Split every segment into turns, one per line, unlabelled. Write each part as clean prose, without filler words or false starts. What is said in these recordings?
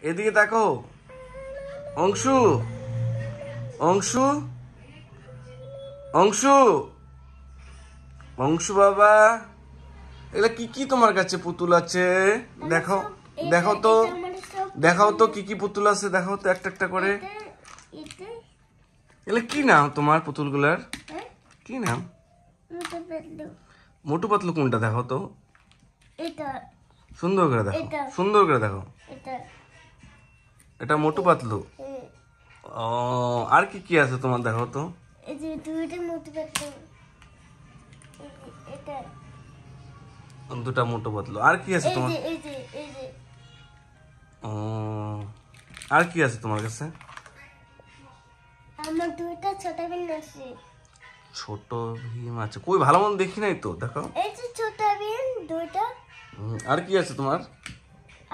এদিকে দেখো অংশু, অংশু, অংশু, অংশু বাবা, এগুলা কি কি তোমার কাছে পুতুল আছে? দেখাও, দেখাও তো, দেখাও তো কি কি পুতুল আছে, দেখাও তো একটা একটা করে। এগুলা কি নাম তোমার পুতুলগুলার? কি নাম? মোটু পাতলু কোনটা দেখো তো, সুন্দর করে দেখো, সুন্দর করে দেখো। এটা মোটু পাতলু। ও, আর কি কি আছে তোমার দেখো তো। দুটা মোটু পাতলু। আর কি আছে তোমার? ও, আর কি আছে তোমার কাছে?
আমার দুইটা ছোট ভীম আছে।
ছোট ভীম আছে? কই, ভালো মন দেখি নাই তো, দেখো।
এই যে ছোট ভীম দুইটা।
আর কি আছে তোমার?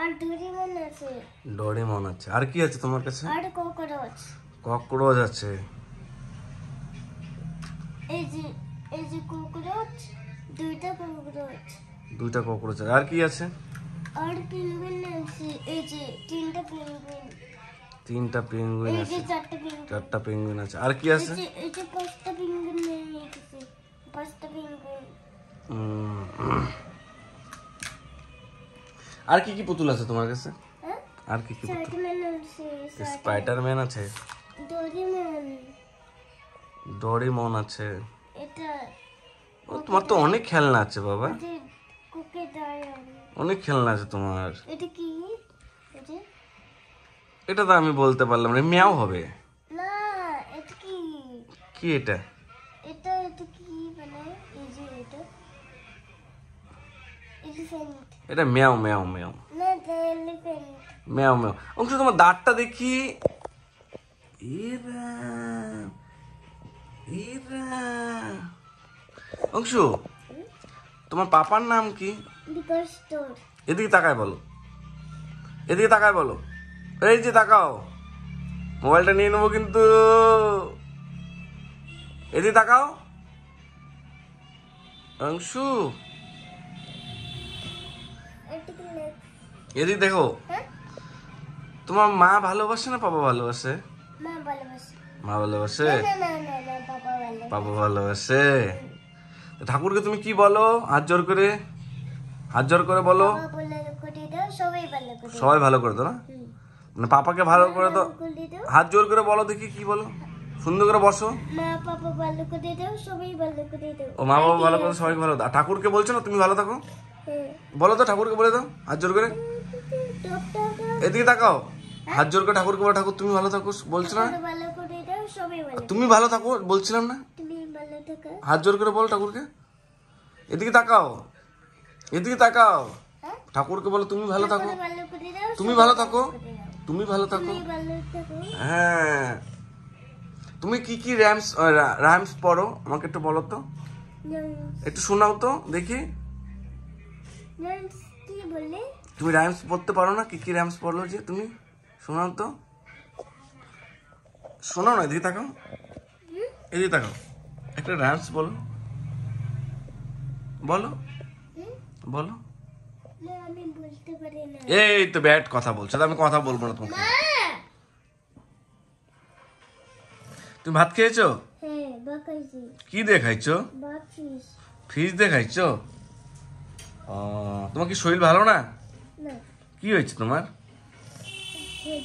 আর ডোরেমন আছে।
ডোরেমন আছে। আর কি আছে তোমার কাছে?
আর ককরোচ।
ককরোচ আছে।
এই যে ককরোচ, দুইটা ককরোচ।
দুইটা ককরোচ আছে। আর কি আছে?
আর পেঙ্গুইন আছে। এই যে তিনটা পেঙ্গুইন।
তিনটা পেঙ্গুইন আছে।
এই যে চারটা পেঙ্গুইন।
চারটা পেঙ্গুইন আছে। আর কি আছে?
এই যে পাঁচটা পেঙ্গুইন নিয়ে গেছে। পাঁচটা পেঙ্গুইন।
আর কি কি পুতুল আছে তোমার কাছে?
হ্যাঁ?
আর কি কি পুতুল?
স্পাইডারম্যান আছে।
স্পাইডারম্যান আছে।
ডোরেমন।
ডোরেমন আছে।
এটা
তোমার তো অনেক খেলনা আছে বাবা।
যে কোকোডাইল।
অনেক খেলনা আছে তোমার।
এটা কি? এটা
এটা তো আমি বলতে পারলাম না, মিয়াও হবে
না। এটা কি?
কি এটা?
এটা কি মানে? এই যে এটা এলিফ্যান্ট।
এটা মিয়াও মিয়াও মিয়াও।
না, এটা এলিফ্যান্ট।
Miao Miao. অংশ তোমার দাঁতটা দেখি। এরা এরা অংশু, তোমার পাপার নাম কি?
বিকজ তোর।
এদিকে তাকায় বলো, এদিকে তাকায় বলো। এই যে তাকাও, মোবাইলটা নিয়ে নেবো কিন্তু। এদিকে তাকাও অংশু, এদিকে দেখো। তোমার মা ভালোবাসে না পাপা ভালোবাসে?
মা ভালোবাসে।
মা ভালোবাসে?
না না না না, পাপা ভালোবাসে।
পাপা ভালোবাসে। ঠাকুরকে তুমি কি বলো? হাত জোর করে, হাত জোর করে বলো।
বাবা বলে করে দাও, সবাই ভালো করে দাও।
সবাই ভালো করে দাও না? মানে পাপাকে ভালো করে দাও।
করে দাও।
হাত জোর করে বলো দেখি, কি বলো? সুন্দর করে বসো।
মা পাপা ভালো করে দাও, সবাই ভালো করে দাও।
ও, মা বাবা ভালো করে, সবাই ভালো দাও। ঠাকুরকে বলছো না তুমি ভালো থাকো? বলো তো, ঠাকুরকে বলে দাও হাত জোর করে। এদিকে তাকাও, হাত জোর করে ঠাকুরকে বলো, ঠাকুর তুমি ভালো থাকো বলছো না?
ভালো করে দাও, সবাই ভালো।
তুমি ভালো থাকো বলছিলাম না?
তুমি ভালো থাকো।
হাত জোর করে বলো ঠাকুরকে। এদিকে তাকাও, এদিকে তাকাও, ঠাকুরকে বলো তুমি ভালো থাকো,
ভালো করে দাও,
তুমি ভালো থাকো, তুমি ভালো থাকো।
তুমি ভালো থাকো।
হ্যাঁ, তুমি কি কি রাইমস পড়ো আমাকে একটু বলো তো, একটু শোনাও তো দেখি।
কি বলে?
তুমি রাইমস পড়তে পারো না? কি কি রাইমস পড়লো যে তুমি, শোনাও তো, শোনাও না। এদিকে তাকাও, এদিকে তাকাও, একটা রাইমস বলো, বলো বলো।
না, আমি বলতে পারি না।
এই তো ব্যাড কথা বলছো, আমি কথা বলবো না তোমাকে। তুমি ভাত খেয়েছো?
হ্যাঁ, ভাত খাইছি।
কি দিয়ে খাইছো?
ভাত, ফিশ।
ফিশ দিয়ে খাইছো? তোমার কি শরীর ভালো না?
না।
কি হয়েছে তোমার?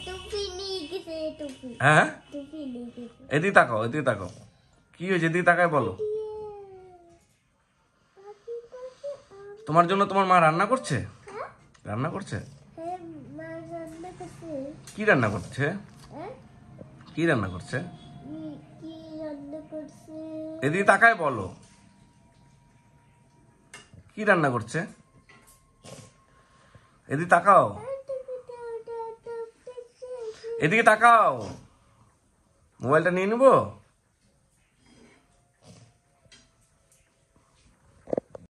টুপি নিয়ে গেছে, টুপি।
হ্যাঁ,
টুপি নিয়ে গেছে।
এদিকে তাকাও, এদিকে তাকাও, কি হয়েছে এদিকে তাকায় বলো। তোমার জন্য তোমার মা রান্না করছে? রান্না করছে?
হ্যাঁ, মা রান্না করছে।
কি রান্না করছে?
হ্যাঁ?
কি রান্না করছে?
কি রান্না করছে?
এদিকে তাকায় বলো, কি রান্না করছে? এদিকে তাকাও, এদিকে তাকাও, মোবাইলটা নিয়ে নেবো।